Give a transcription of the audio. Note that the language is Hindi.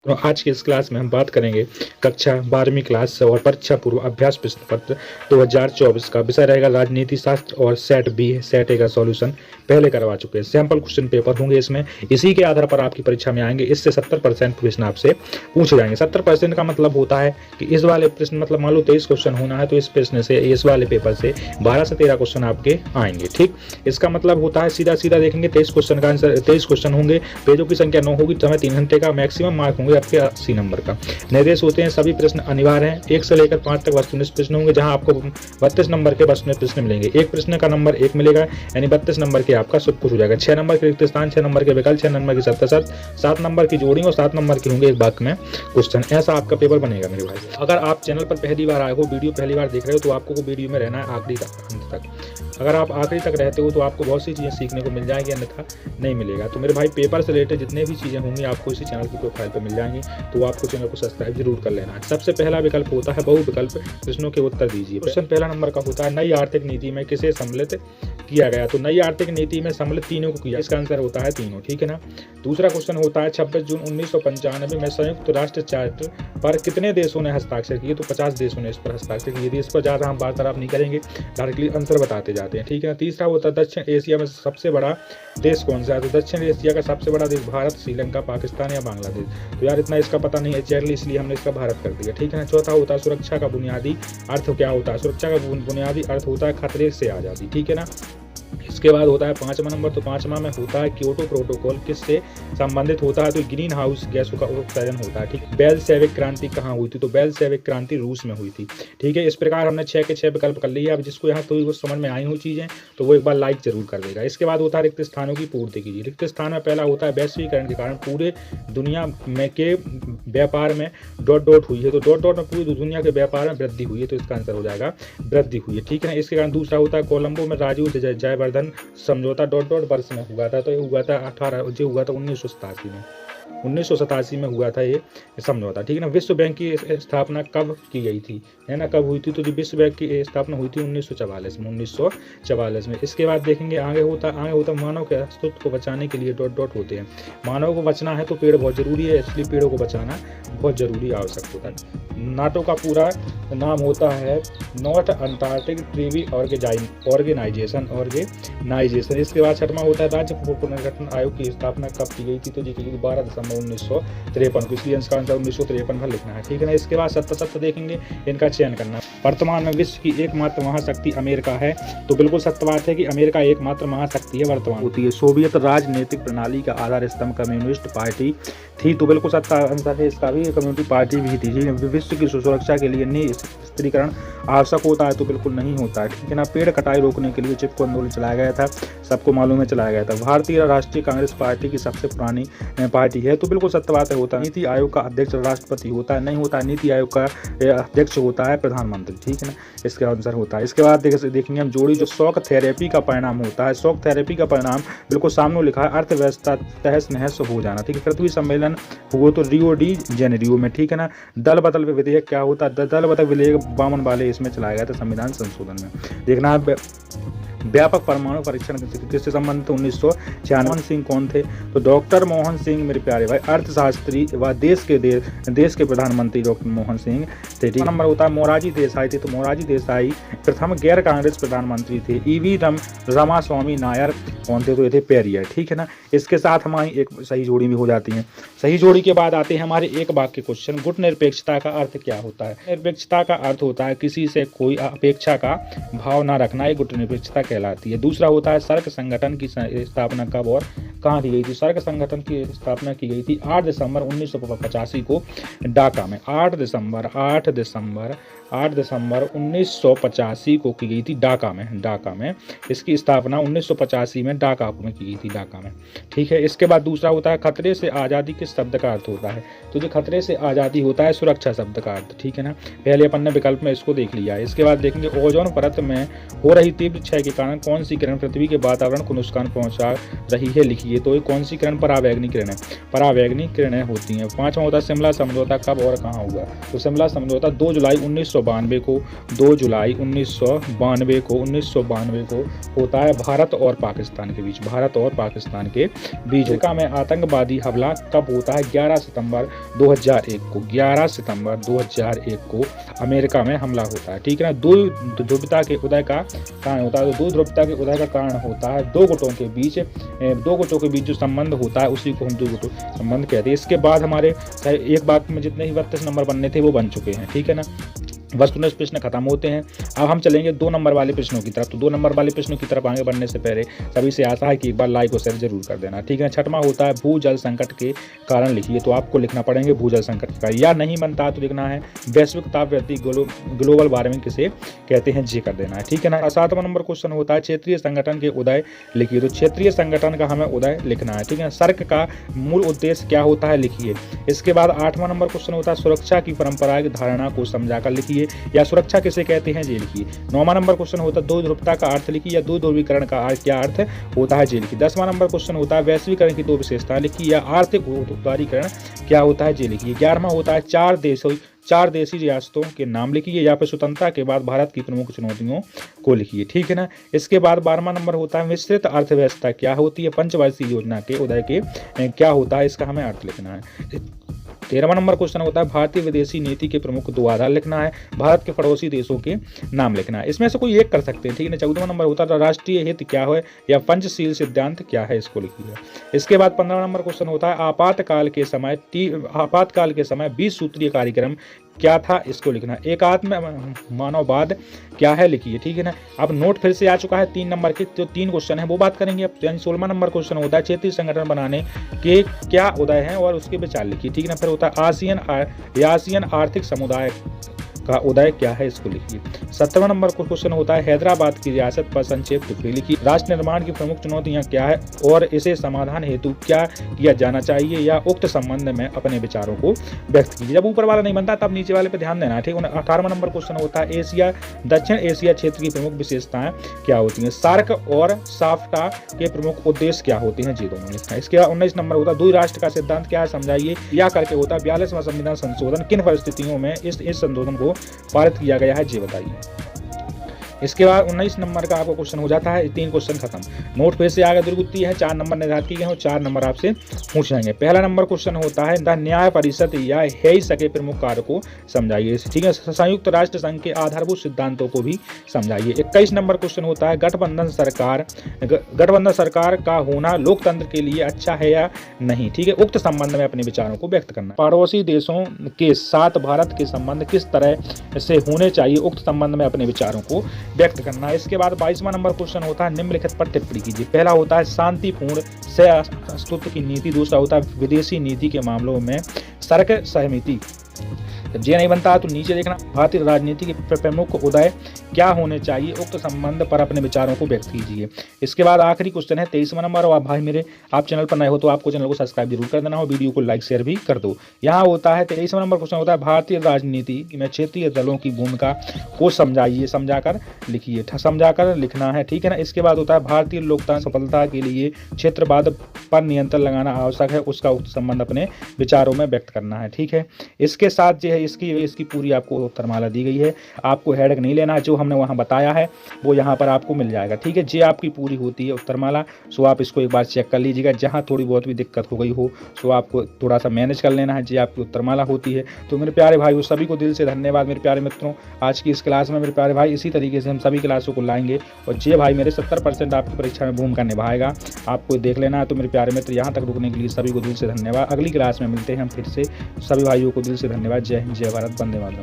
तो आज की इस क्लास में हम बात करेंगे कक्षा 12वीं क्लास और परीक्षा पूर्व अभ्यास प्रश्न पत्र 2024 का। विषय रहेगा राजनीति शास्त्र और सेट बी सेट ए का सॉल्यूशन पहले करवा चुके हैं। सैंपल क्वेश्चन पेपर होंगे इसमें, इसी के आधार पर आपकी परीक्षा में आएंगे। इससे 70% प्रश्न आपसे पूछे जाएंगे। 70% का मतलब होता है कि इस वाले प्रश्न मतलब मान लो 23 क्वेश्चन होना है तो इस प्रश्न से इस वाले पेपर से 12 से 13 क्वेश्चन आपके आएंगे। ठीक, इसका मतलब होता है सीधा सीधा देखेंगे 23 क्वेश्चन का आंसर 23 क्वेश्चन होंगे, पेजों की संख्या 9 होगी, समय 3 घंटे का, मैक्सिमम मार्क होंगे आपके 80 नंबर का। निर्देश होते हैं सभी प्रश्न अनिवार्य हैं। 1 से लेकर 5 तक वस्तुनिष्ठ प्रश्न होंगे जहां आपको 32 नंबर के वस्तुनिष्ठ प्रश्न मिलेंगे। एक प्रश्न का नंबर 1 मिलेगा, यानी 32 नंबर के आपका सब कुछ हो जाएगा। 6 नंबर के रिक्त स्थान, 6 नंबर के विकल्प, 6 नंबर की शब्दार्थ, 7 नंबर की जोड़ी और 7 नंबर के होंगे एक वाक्य में क्वेश्चन। ऐसा आपका पेपर बनेगा मेरे भाई। अगर आप चैनल पर पहली बार आए हो, वीडियो पहली बार देख रहे हो, तो आपको वीडियो में रहना है आखिरी तक। अगर आप आखिरी तक रहते हो तो आपको बहुत सी चीज़ें सीखने को मिल जाएगी, अन्यथा नहीं मिलेगा। तो मेरे भाई पेपर से रिलेटेड जितने भी चीज़ें होंगी आपको इसी चैनल की प्रोफाइल पर मिल जाएंगी, तो आपको चैनल को सब्सक्राइब जरूर कर लेना है। सबसे पहला विकल्प होता है बहु विकल्प प्रश्नों के उत्तर दीजिए। क्वेश्चन पहला नंबर का होता है नई आर्थिक नीति में किसे सम्मिलित किया गया। तो नई आर्थिक नीति में सम्मिलित तीनों को किया, इसका आंसर होता है तीनों। ठीक है ना। दूसरा क्वेश्चन होता है 26 जून 1995 में संयुक्त राष्ट्र चार्टर पर कितने देशों ने हस्ताक्षर किए। तो 50 देशों ने इस पर हस्ताक्षर किए थे। इस पर ज़्यादा हम वार्तालाप नहीं करेंगे, डायरेक्टली आंसर बताते जाते हैं। ठीक है ना। तीसरा होता है दक्षिण एशिया में सबसे बड़ा देश कौन सा है। तो दक्षिण एशिया का सबसे बड़ा देश भारत, श्रीलंका, पाकिस्तान या बांग्लादेश। तो यार इतना इसका पता नहीं है एग्जैक्टली, इसलिए हमने इसका भारत कर दिया। ठीक है ना। चौथा होता है सुरक्षा का बुनियादी अर्थ क्या होता है। सुरक्षा का बुनियादी अर्थ होता है खतरे से आज़ादी। ठीक है ना। इसके बाद होता है 5वां नंबर। तो 5वां में होता है क्योटो प्रोटोकॉल किससे संबंधित होता है। तो ग्रीन हाउस गैसों का उत्सर्जन होता है। ठीक, बेलशेविक क्रांति कहाँ हुई थी। तो बेलशेविक क्रांति रूस में हुई थी। ठीक है। इस प्रकार हमने 6 के 6 विकल्प कर लिए। अब जिसको यहाँ तो समझ में आई हुई चीजें तो वो एक बार लाइक जरूर कर देगा। इसके बाद होता है रिक्त स्थानों की पूर्ति कीजिए। रिक्त स्थान में पहला होता है वैश्वीकरण के कारण पूरे दुनिया में के व्यापार में डॉट हुई है। तो डॉट में पूरी दुनिया के व्यापार में वृद्धि हुई है, तो इसका आंसर हो जाएगा वृद्धि हुई है। ठीक है ना। इसके कारण दूसरा होता है कोलंबो में राजीव जयवर्धन समझौता वर्ष में हुआ था। तो ये हुआ था 1987 में। 1987 में हुआ था ये समझौता। ठीक है ना। विश्व बैंक की स्थापना कब की गई थी, है ना, कब हुई थी। तो विश्व बैंक की स्थापना हुई थी 1944 में। इसके बाद देखेंगे आगे होता मानव के अस्तित्व को बचाने के लिए डॉट होते हैं। मानव को बचना है तो पेड़ बहुत जरूरी है, इसलिए पेड़ों को बचाना बहुत जरूरी आवश्यक होता है। नाटो का पूरा नाम होता है नॉर्थ अंटार्कटिक ट्रीटी ऑर्गेनाइजेशन। इसके बाद 6वां होता है राज्य पुनर्गठन आयोग की स्थापना कब की गई थी। तो जी की 12 दिसंबर 1953 को, इसलिए इसका आंसर 1953 का लिखना है। ठीक है ना। इसके बाद 7 देखेंगे, इनका चयन करना। वर्तमान में विश्व की एकमात्र महाशक्ति अमेरिका है। तो बिल्कुल सत्य बात है कि अमेरिका एकमात्र महाशक्ति है वर्तमान होती है। सोवियत राजनीतिक प्रणाली का आधार स्तंभ कम्युनिस्ट पार्टी थी। तो बिल्कुल सत्य आंसर है इसका भी, कम्युनिस्ट पार्टी भी थी। विश्व की सुरक्षा के लिए निःशस्त्रीकरण आवश्यक होता है। तो बिल्कुल नहीं होता है। ठीक है ना। पेड़ कटाई रोकने के लिए चिपको आंदोलन चलाया गया था, सबको मालूम है चलाया गया था। भारतीय राष्ट्रीय कांग्रेस पार्टी की सबसे पुरानी पार्टी है। तो बिल्कुल सत्य बात है होता है। नीति आयोग का अध्यक्ष राष्ट्रपति होता है, नहीं होता है। नीति आयोग का अध्यक्ष होता है प्रधानमंत्री। ठीक है ना। इसका आंसर होता है। इसके बाद देखेंगे हम जोड़ी जो शॉक थेरेपी का परिणाम होता है। शॉक थेरेपी का परिणाम बिल्कुल सामने लिखा है अर्थव्यवस्था तहस नहस हो जाना। ठीक है। पृथ्वी सम्मेलन हुआ तो रियो डी जेनेरियो में। ठीक है ना। दल बदल विधेयक क्या होता है। दल बदल विधेयक 52 वाले इसमें चलाया गया था संविधान संशोधन में। देखना है व्यापक परमाणु परीक्षण किससे संबंधित 1996 सिंह कौन थे। तो डॉक्टर मोहन सिंह मेरे प्यारे भाई अर्थशास्त्री व देश के प्रधानमंत्री डॉक्टर मोहन सिंह थे। ठीक नंबर होता है मोरारजी देसाई थे। तो मोरारजी देसाई प्रथम गैर कांग्रेस प्रधानमंत्री थे। ईवी रामास्वामी नायर कौन थे। तो ये थे पेरियर। ठीक है ना। इसके साथ हमारी एक सही जोड़ी भी हो जाती है। सही जोड़ी के बाद आते हैं हमारे एक वाक्य क्वेश्चन। गुट निरपेक्षता का अर्थ क्या होता है। निरपेक्षता का अर्थ होता है किसी से कोई अपेक्षा का भाव न रखना, ये गुट निरपेक्षता कहलाती है। दूसरा होता है सर्क संगठन की स्थापना कब और कहाँ की गई थी। सर्क संगठन की स्थापना की गई थी 8 दिसंबर 1985 को ढाका में। 8 दिसंबर 1985 को की गई थी ढाका में। इसकी स्थापना 1985 में ढाका में की गई थी, ढाका में। ठीक है। इसके बाद दूसरा होता है खतरे से आज़ादी किस शब्द का अर्थ होता है। तो जो खतरे से आज़ादी होता है सुरक्षा शब्द का अर्थ। ठीक है ना। पहले अपन ने विकल्प में इसको देख लिया है। इसके बाद देखेंगे ओजोन परत में हो रही तीव्र क्षय के कारण कौन सी किरण पृथ्वी के वातावरण को नुकसान पहुंचा रही है, लिखिए। तो ये कौन सी किरण परावैंगनी किरणें होती हैं। 5वां होता है शिमला समझौता कब और कहाँ हुआ। तो शिमला समझौता 2 जुलाई 1992 को, 2 जुलाई 1992 को होता है भारत और पाकिस्तान के बीच, भारत और पाकिस्तान के बीच। अमेरिका में आतंकवादी हमला कब होता है? 11 सितंबर 2001 को, 11 सितंबर 2001 को अमेरिका में हमला होता है। ठीक है ना। दो ध्रुवता के उदय का कारण होता है, तो दो ध्रुवता के उदय का कारण होता है दो गुटों के बीच जो संबंध होता है उसी को हम द्विगुट संबंध कहते हैं। इसके बाद हमारे एक बात में जितने ही 32 नंबर बनने थे वो बन चुके हैं। ठीक है ना। वस्तुनिष्ठ प्रश्न खत्म होते हैं। अब हम चलेंगे 2 नंबर वाले प्रश्नों की तरफ। तो 2 नंबर वाले प्रश्नों की तरफ आगे बढ़ने से पहले सभी से आशा है कि एक बार लाइक और शेयर जरूर कर देना। ठीक है। 6वां होता है भूजल संकट के कारण लिखिए। तो आपको लिखना पड़ेंगे भूजल संकट के कारण, या नहीं बनता तो लिखना है वैश्विक ताप वृद्धि, ग्लोबल वार्मिंग किसे कहते हैं, जी कर देना है। ठीक है ना। 7वां नंबर क्वेश्चन होता है क्षेत्रीय संगठन के उदय लिखिए। तो क्षेत्रीय संगठन का हमें उदय लिखना है। ठीक है। सर्क का मूल उद्देश्य क्या होता है, लिखिए। इसके बाद 8वां नंबर क्वेश्चन होता है सुरक्षा की परंपरागत धारणा को समझाकर लिखिए, या सुरक्षा किसे कहते हैं, जी लिखिए। 9वां नंबर क्वेश्चन होता है दो ध्रुवता का अर्थ लिखिए, या दो ध्रुवीकरण का क्या अर्थ होता है, जी लिखिए। 10वां नंबर क्वेश्चन होता है वैश्वीकरण की 2 विशेषताएं लिखिए, या आर्थिक उदारीकरण क्या होता है, जी लिखिए। 11वां होता है 4 देशी रियासतों के नाम लिखिए, या फिर स्वतंत्रता के बाद भारत की प्रमुख चुनौतियों को लिखिए। ठीक है ना। इसके बाद 12वां नंबर होता है मिश्रित अर्थव्यवस्था क्या होती है, पंचवर्षीय योजना के उदय के क्या होता है, इसका हमें अर्थ लिखना है। 13वां नंबर क्वेश्चन होता है भारतीय विदेशी नीति के प्रमुख 2 आधार लिखना है, भारत के पड़ोसी देशों के नाम लिखना है। इसमें से कोई एक कर सकते हैं। ठीक है। 14वां नंबर होता है राष्ट्रीय हित क्या है, या पंचशील सिद्धांत क्या है, इसको लिखिए। इसके बाद 15वां नंबर क्वेश्चन होता है आपातकाल के समय 20 सूत्रीय कार्यक्रम क्या था, इसको लिखना है। एकात्म मानववाद क्या है, लिखिए। ठीक है ना। अब नोट फिर से आ चुका है 3 नंबर के, जो 3 क्वेश्चन है वो बात करेंगे अब। यानी 16वां नंबर क्वेश्चन होता है क्षेत्रीय संगठन बनाने के क्या उदय हैं और उसके विचार लिखिए। ठीक है ना। फिर होता है आसियान आर्थिक समुदाय का उदय क्या है, इसको लिखिए। 17वां नंबर क्वेश्चन होता है हैदराबाद की रियासत पर संक्षेप टिप्पणी लिखिए। राष्ट्र निर्माण की प्रमुख चुनौतियां क्या है और इसे समाधान हेतु क्या किया जाना चाहिए, या उक्त संबंध में अपने विचारों को व्यक्त कीजिए। जब ऊपर वाला नहीं बनता तब नीचे वाले पे ध्यान देना है। ठीक है। 18वां नंबर क्वेश्चन होता है दक्षिण एशिया क्षेत्र की प्रमुख विशेषताएं क्या होती हैं, सार्क और साफ्टा के प्रमुख उद्देश्य क्या होते हैं, जी दोनों लिखना है। इसके बाद 19 नंबर होता है द्वि राष्ट्र का सिद्धांत क्या है, समझाइए। या करके होता है 42वां संविधान संशोधन किन परिस्थितियों में इस संशोधन को पारित किया गया है, जी बताइए। इसके बाद 19 नंबर का आपको क्वेश्चन हो जाता है। 3 क्वेश्चन खत्म। नोट फिर से आगे दुर्गुत्ती है, 4 नंबर निर्धारित किए गए हैं और 4 नंबर आपसे पूछ जाएंगे। पहला नंबर क्वेश्चन होता है द न्याय परिषद या हेइस के प्रमुख कार्य को समझाइए। ठीक है। संयुक्त राष्ट्र संघ के आधारभूत सिद्धांतों को भी समझाइए। 21 नंबर क्वेश्चन होता है गठबंधन सरकार का होना लोकतंत्र के लिए अच्छा है या नहीं। ठीक है। उक्त संबंध में अपने विचारों को व्यक्त करना। पड़ोसी देशों के साथ भारत के संबंध किस तरह से होने चाहिए, उक्त संबंध में अपने विचारों को व्यक्त करना है। इसके बाद 22वां नंबर क्वेश्चन होता है निम्नलिखित पर टिप्पणी कीजिए। पहला होता है शांतिपूर्ण से अस्तित्व की नीति, दूसरा होता है विदेशी नीति के मामलों में सर्क सहमति। जब जे नहीं बनता तो नीचे देखना भारतीय राजनीति के प्रमुख उदय क्या होने चाहिए, उक्त संबंध पर अपने विचारों को व्यक्त कीजिए। इसके बाद आखिरी क्वेश्चन है 23वां नंबर। और भाई मेरे आप चैनल पर नए हो तो आपको चैनल को सब्सक्राइब जरूर कर देना और वीडियो को लाइक शेयर भी कर दो। यहाँ होता है 23वां नंबर क्वेश्चन होता है भारतीय राजनीति में क्षेत्रीय दलों की भूमिका को समझाइए, समझाकर लिखिए, समझाकर लिखना है। ठीक है ना। इसके बाद होता है भारतीय लोकतंत्र सफलता के लिए क्षेत्रवाद पर नियंत्रण लगाना आवश्यक है, उसका उक्त संबंध अपने विचारों में व्यक्त करना है। ठीक है। इसके साथ जो है इसकी पूरी आपको उत्तरमाला दी गई है। आपको हेडेक नहीं लेना, जो हमने वहाँ बताया है वो यहाँ पर आपको मिल जाएगा। ठीक है। जे आपकी पूरी होती है उत्तरमाला, सो आप इसको एक बार चेक कर लीजिएगा। जहाँ थोड़ी बहुत भी दिक्कत हो गई हो सो आपको थोड़ा सा मैनेज कर लेना है। जे आपकी उत्तरमाला होती है। तो मेरे प्यारे भाई सभी को दिल से धन्यवाद। मेरे प्यारे मित्रों, आज की इस क्लास में मेरे प्यारे भाई इसी तरीके से हम सभी क्लासों को लाएंगे और जे भाई मेरे 70% आपकी परीक्षा में भूमिका निभाएगा, आपको देख लेना है। तो मेरे प्यारे मित्र, यहाँ तक रुकने के लिए सभी को दिल से धन्यवाद। अगली क्लास में मिलते हैं हम फिर से। सभी भाइयों को दिल से धन्यवाद। जय हिंद, जय भारत, वंदे मातरम।